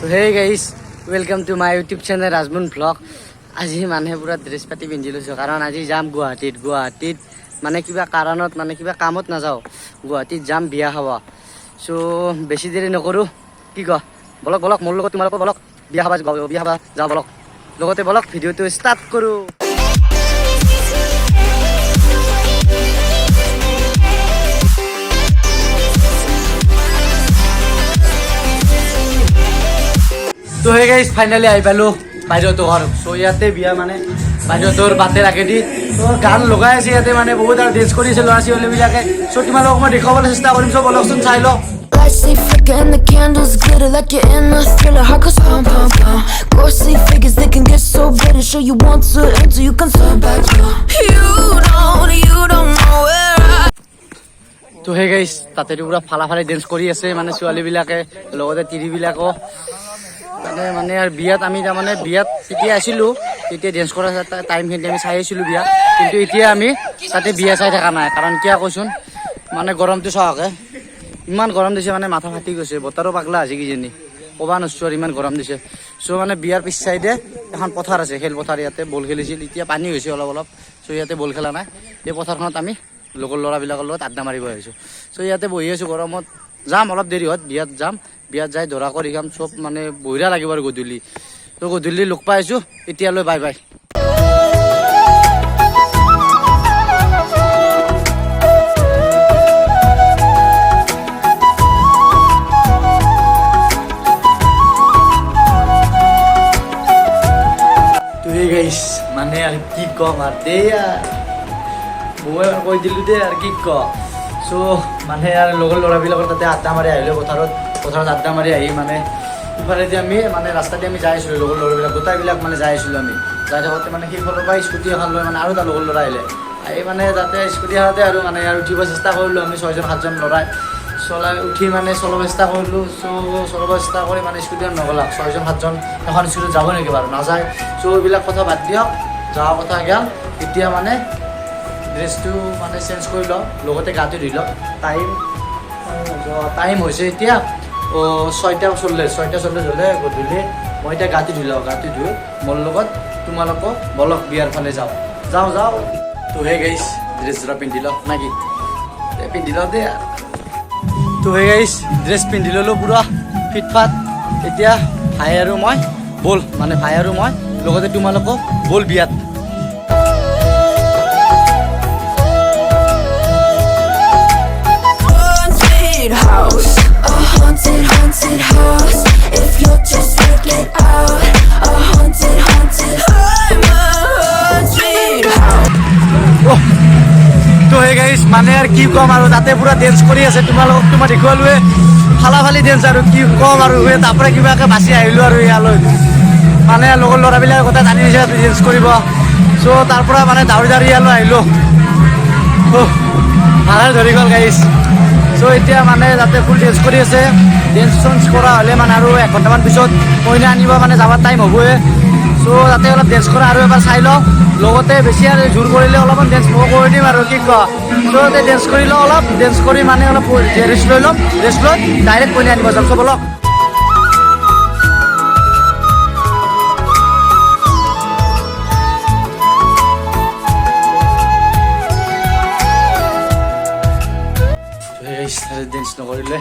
So hey guys, welcome to my YouTube channel Rajmun Vlog. আজি মানে পুরা dress পাতি পিন্ধি লৈছো কাৰণ আজি যাম গুৱাহাটীত মানে কিবা কাৰণত মানে কিবা কামত নাযাও গুৱাহাটীত যাম বিয়া খাব সো বেছি দেৰি নকৰো কি ক বলক মোৰ লগত তোমালোক বলক বিয়া খাবা যাও বলক লগতে বলক ভিডিওটো ষ্টাৰ্ট কৰো তো হে গাইস ফাইনালি আই পালো বাইদেউতো ঘৰ সো ইয়াতে বিয়া মানে বাইদেউতোৰ বাটে ৰাখেদি তো গান লগাই আছে ইয়াতে মানে বহুত আৰু ডেন্স কৰিছে ল'ৰা ছোৱালীবিলাকে সো তোমালোকক মই দেখাবলৈ চেষ্টা কৰিম সো বলকচোন চাই লওক Lights flicker and the candles glitter like you're in a thriller. Heart goes pum pum pum. Ghostly figures they can get so bitter. Sure you want to enter, you can turn back. You don't know where I. তো hey guys তাতে পুৰা ফালা dance কৰি আছে মানে ছোৱালীবিলাকে লগতে তিৰিবিলাকো মানে আৰু বিয়াত আমি তাৰমানে বিয়াত তেতিয়া আছিলোঁ তেতিয়া ডেন্স কৰা টাইমখিনি আমি চাই আছিলোঁ বিয়া কিন্তু এতিয়া আমি তাতে বিয়া চাই থকা নাই কাৰণ কিয় কৈছোন মানে গৰমটো চাওকে ইমান গৰম দিছে মানে মাথা ফাটি গৈছে বতৰো পাগলা আছে কিজানি ক'বা নচ্ছোঁ আৰু ইমান গৰম দিছে চ' মানে বিয়াৰ পিছ চাইডে এখন পথাৰ আছে খেলপথাৰ ইয়াতে বল খেলিছিল এতিয়া পানী হৈছে অলপ চ' ইয়াতে বল খেলা নাই এই পথাৰখনত আমি লগৰ ল'ৰাবিলাকৰ লগত আড্ডা মাৰিব আহিছোঁ চ' ইয়াতে বহি আছোঁ গৰমত যাম অলপ দেৰি হোৱাত বিয়াত যাম বিয়াত যাই ধৰা কৰি খাম চব মানে বহিৰা লাগিব আৰু গধূলি তো গধূলি লগ পাই আছোঁ এতিয়ালৈ বাই বাই মানে আৰু কি কম আৰু দেই মই কৈ দিলোঁ দেই আৰু কি ক চ' মানে আৰু লগৰ ল'ৰাবিলাকৰ তাতে আড্ডা মাৰি আহিলোঁ পথাৰত আড্ডা মাৰি আহি মানে ইফালেদি আমি মানে ৰাস্তাদি আমি যাই আছিলোঁ লগৰ ল'ৰাবিলাক গোটাইবিলাক মানে যাই আছিলোঁ আমি যাই থাকোঁতে মানে সেইফালৰ পৰা স্কুটি এখন লৈ মানে আৰু এটা লগৰ ল'ৰা আহিলে আহি মানে তাতে স্কুটি এখনতে আৰু মানে আৰু উঠিব চেষ্টা কৰিলোঁ আমি 6-7জন ল'ৰাই উঠি মানে চলাব চেষ্টা কৰিলোঁ চ' চলাব চেষ্টা কৰি মানে স্কুটিখন নগ'লাক 6-7জন এখন স্কুটিত যাব নেকি বাৰু নাযায় চ' এইবিলাক কথা বাদ দিয়ক যোৱা কথা গ'ল এতিয়া মানে ড্ৰেছটো মানে চেঞ্জ কৰি লওঁ লগতে গাটো ধুই লওঁ টাইম হৈছে এতিয়া 6:40 হ'লে গধূলি মই এতিয়া গাটো ধুই লওঁ গাটো ধুই মোৰ লগত তোমালোকক বলক বিয়াৰ ফালে যাওঁ তো হে গাইছ ড্ৰেছযোৰা পিন্ধি লওঁ নাকি পিন্ধি লওঁ দেই তো হে গাইছ ড্ৰেছ পিন্ধি ল'লোঁ পুৰা ফিটফাট এতিয়া ভাই আৰু মই লগতে তোমালোকক বল বিয়াত House, a haunted house. If you're just checking out, a haunted house. তো হে গাইছ মানে আৰু কি ক'ম আৰু তাতে পুৰা ডেন্স কৰি আছে তোমালোকক তোমাৰ দেখুৱালোৱে ফালি ডেন্স আৰু কি ক'ম আৰু তাৰ পৰা কিবাকৈ বাচি আহিলোঁ আৰু ইয়ালৈ মানে লগৰ ল'ৰাবিলাকৰ কথা জানি দিছে ডেন্স কৰিব চ' তাৰ পৰা মানে দাউৰি ইয়ালৈ আহিলোঁ ভাড়াই ধৰি গ'ল গাইছ চ' এতিয়া মানে তাতে ফুল ডেন্স কৰি আছে ডেন্স চেঞ্জ কৰা হ'লে মানে আৰু 1 ঘণ্টামান পিছত কইনা আনিব মানে যাবৰ টাইম হ'বই চ' তাতে অলপ ডেন্স কৰা আৰু এবাৰ চাই লওঁ লগতে বেছি আৰু জোৰ কৰিলে অলপমান ডেন্স মই কৰি দিম আৰু কি কোৱা চ' তাতে ডেন্স কৰি লওঁ অলপ ডেন্স কৰি মানে অলপ ৰেষ্ট লৈ ল'ম ৰেষ্ট লৈ ডাইৰেক্ট কইনা আনিব যাম চ' বলক ডেন্স নকৰিলে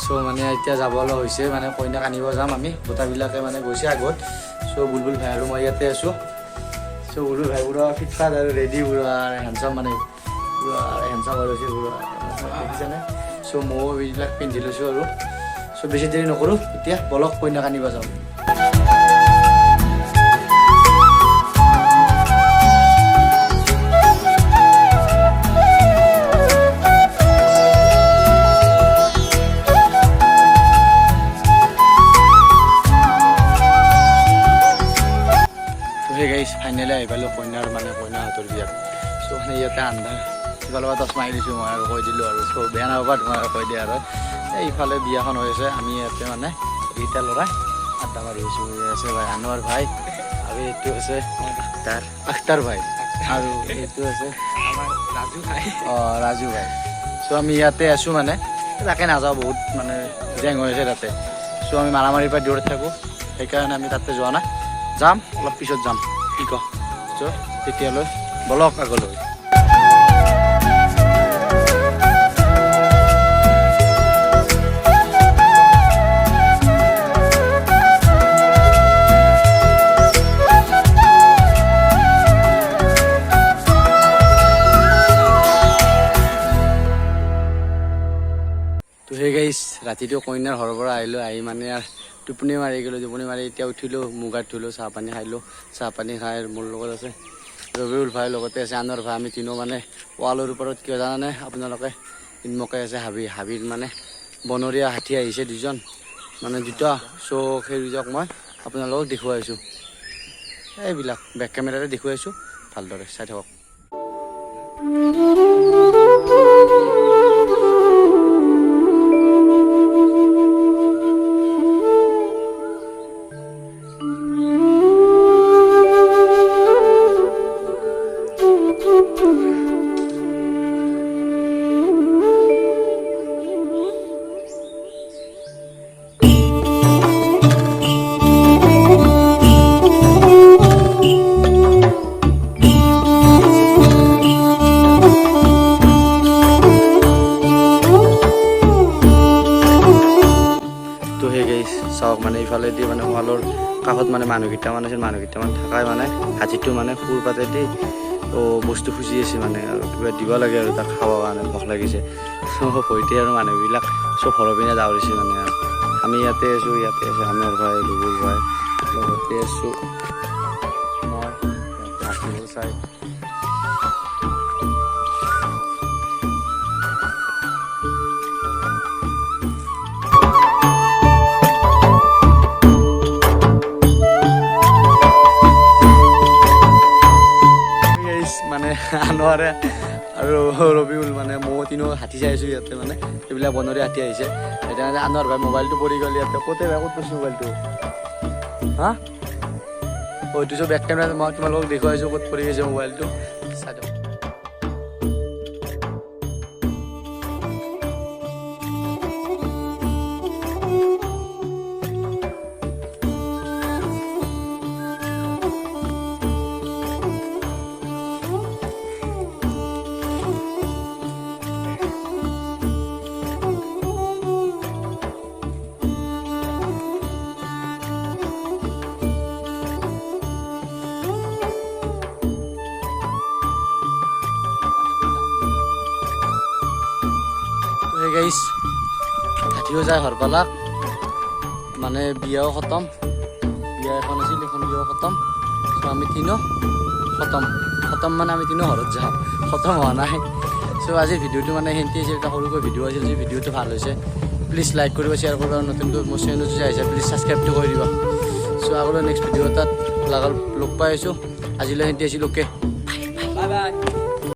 চ' মানে এতিয়া যাবলৈ হৈছে মানে কইনাক আনিব যাম আমি গোটাবিলাকে মানে গৈছে আগত চ' বুলবুল ভাই আৰু মই ইয়াতে আছোঁ চ' বুলবুল ভাই পুৰা ফিটফাট আৰু ৰেডি পুৰা হেণ্ডচাম মানে পুৰা হেণ্ডচাম আৰু হৈছে পুৰা দেখিছেনে চ' ময়ো এইবিলাক পিন্ধি লৈছোঁ আৰু চ' বেছি দেৰি নকৰোঁ এতিয়া বলক কইনাক আনিব যাওঁ ফাইনেলি আহি পালোঁ কইনাৰ মানে কইনাহঁতৰ বিয়াত চ' মানে ইয়াতে আন্ধাৰ সিফালৰ পৰা 10 মাৰি দিছোঁ মই আৰু কৈ দিলোঁ আৰু চ' বেয়া নাপাবা তোমাক কৈ দিয়া আৰু এইফালে বিয়াখন হৈ আছে আমি ইয়াতে মানে এইকেইটা ল'ৰাই আড্ডা মাৰি আছোঁ আছে ভাই আনোৱাৰ ভাই আৰু এইটো আছে আখতাৰ ভাই আৰু এইটো আছে আমাৰ ৰাজু ভাই চ' আমি ইয়াতে আছোঁ মানে তাকে নাযাওঁ বহুত মানে জেং হৈ আছে তাতে চ' চ' আমি মাৰামাৰীৰ পৰা দূৰত থাকোঁ, সেইকাৰণে আমি তাতে যোৱা নাই, যাম অলপ পিছত যাম, কি কওঁ? চ' তেতিয়ালৈ বলক আগলৈ। তো সেই গাইছ ৰাতিটো কইনাৰ ঘৰৰ পৰা আহিলোঁ, আহি মানে আৰু টোপনি মাৰি গ'লোঁ, টোপনি মাৰি এতিয়া উঠিলোঁ, মুখ হাত ধুলোঁ, চাহ পানী খালোঁ, চাহ পানী খাই মোৰ লগত আছে ৰবিউল ভাই, লগতে আছে আনৰ ভাই, আমি তিনিও মানে ৱালৰ ওপৰত কিয় জানানে আপোনালোকে ইনমকে আছে হাবিৰ মানে বনৰীয়া হাতী আহিছে দুজন, মানে দুটা, চ' সেই দুজক মই আপোনালোকক দেখুৱাইছোঁ, এইবিলাক বেক কেমেৰাতে দেখুৱাইছোঁ, ভালদৰে চাই থাকক। চাওক মানে ইফালেদি মানে ৱালৰ কাষত মানে মানুহকেইটামান আছিল, মানুহকেইটামান থাকাই মানে হাতীটো মানে সুৰ পাতেদি বস্তু খুজি আছে মানে, আৰু কিবা দিব লাগে আৰু তাক খাবৰ কাৰণে ভোক লাগিছে, ভয়তে আৰু মানুহবিলাক চব ঘৰৰ পিনে দাউৰিছে মানে, আৰু আমি ইয়াতে আছোঁ আমৰ ভাই, লুবুল ভাই, লগতে আছোঁ মই হাতীবোৰ চাই। মানে আনোৱাৰে আৰু ৰবিউল মানে মই তিনিও হাতী চাই আছোঁ ইয়াতে, মানে এইবিলাক বনৰীয়া হাতী আহিছে, সেইকাৰণে আনোৱাৰ ভাই মোবাইলটো পৰি গ'ল ইয়াতে, ক'তে ভাই ক'ত পৰিছে মোবাইলটো? হা এইটো চব বেক কেমেৰাত মই তোমালোকক দেখুৱাইছোঁ ক'ত পৰি গৈছে মোবাইলটো, চাই দিয়ক। গাইছ হাতীও যায় হৰপালাক, মানে বিয়াও খতম, বিয়া এখন আছিল এখন বিয়াও খতম, চ' আমি তিনিও খতম মানে আমি তিনিও ঘৰত যাওঁ, খতম হোৱা নাই। চ' আজিৰ ভিডিঅ'টো মানে সেনেকৈ আছিল, এটা সৰুকৈ ভিডিঅ' আছিল, যদি ভিডিঅ'টো ভাল হৈছে প্লিজ লাইক কৰিব, শ্বেয়াৰ কৰিব, আৰু নতুনকৈ মোৰ চেনেলটো যদি আহিছে প্লিজ ছাবস্ক্ৰাইবটো কৰি দিব। চ' আগলৈ নেক্সট ভিডিঅ' এটাত লগ পাই আছোঁ, আজিলৈ সেনেকৈ আছিল, অ'কে।